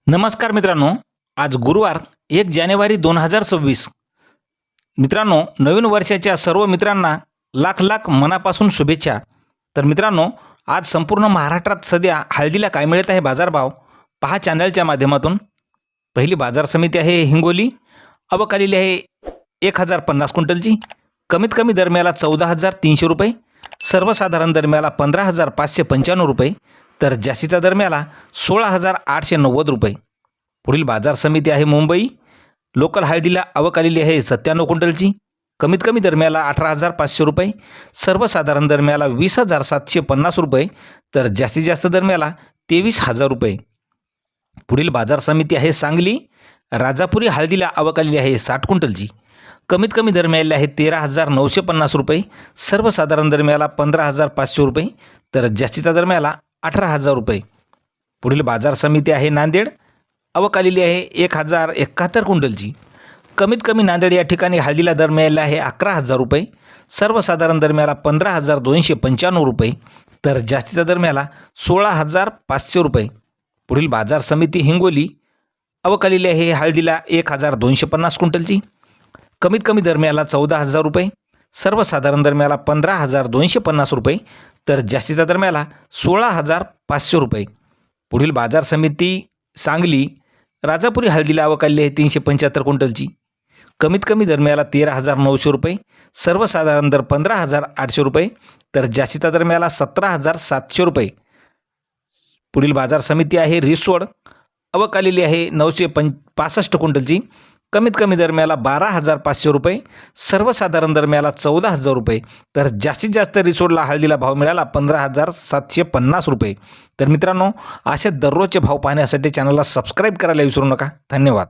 नमस्कार मित्रांनो, आज गुरुवार 1 जानेवारी 2026. मित्रांनो, नवीन वर्षाच्या सर्व मित्रांना लाख लाख मनापासून शुभेच्छा. तर मित्रांनो, आज संपूर्ण महाराष्ट्रात सध्या हळदीला काय मिळत आहे बाजारभाव पहा चॅनलच्या माध्यमातून. पहिली बाजार समिती आहे हिंगोली. आवक आलेली आहे 1050 क्विंटलची. कमीत कमी दरम्याला 14,300 रुपये, सर्वसाधारण दरम्याला 15,595 रुपये, तर जास्तीच्या दरम्याला 16,890 रुपये. पुढील बाजार समिती आहे मुंबई. लोकल हळदीला आवक आलेली आहे 97 क्विंटलची. कमीत कमी दरम्याला 18,500 रुपये, सर्वसाधारण दरम्याला 20,750 रुपये, तर जास्तीत जास्त दरम्याला 23,000 रुपये. पुढील बाजार समिती आहे सांगली. राजापुरी हळदीला आवक आलेली आहे 60 क्विंटलची. कमीत कमी दरम्याला आहे 13,950 रुपये, सर्वसाधारण दरम्याला 15,500 रुपये, तर जास्तीच्या दरम्याला 18,000 रुपये. पुढील बाजार समिती आहे नांदेड. आवक आलेली आहे 1,071 क्विंटलची. कमीत कमी नांदेड या ठिकाणी हळदीला दर मिळाला आहे 11,000 रुपये, सर्वसाधारण दरम्याला 15,295 रुपये, तर जास्तीच्या दरम्याला 16,500 रुपये. पुढील बाजार समिती हिंगोली. आवक आलेली आहे हळदीला 1,250 क्विंटलची. कमीत कमी दरम्याला 14,000 रुपये, सर्वसाधारण दरम्याला 15,250 रुपये, तर जास्तीच्या दरम्याला 16,500 रुपये. पुढील बाजार समिती सांगली. राजापुरी हळदीला आवक आलेली आहे 375 क्विंटलची. कमीत कमी दरम्याला 13,900 रुपये, सर्वसाधारण दर 15,800 रुपये, तर जास्तीच्या दरम्याला 17,700 रुपये. पुढील बाजार समिती आहे रिसोड. आवक आलेली आहे 965 क्विंटलची. कमीत कमी दरम्याला 12,500 रुपये, सर्वसाधारण दरम्याला 14,000 रुपये, तर जास्तीत जास्त रिसोडला हळदीला भाव मिळाला 15,750 रुपये. तर मित्रांनो, अशा दररोजचे भाव पाहण्यासाठी चॅनलला सबस्क्राईब करायला विसरू नका. धन्यवाद.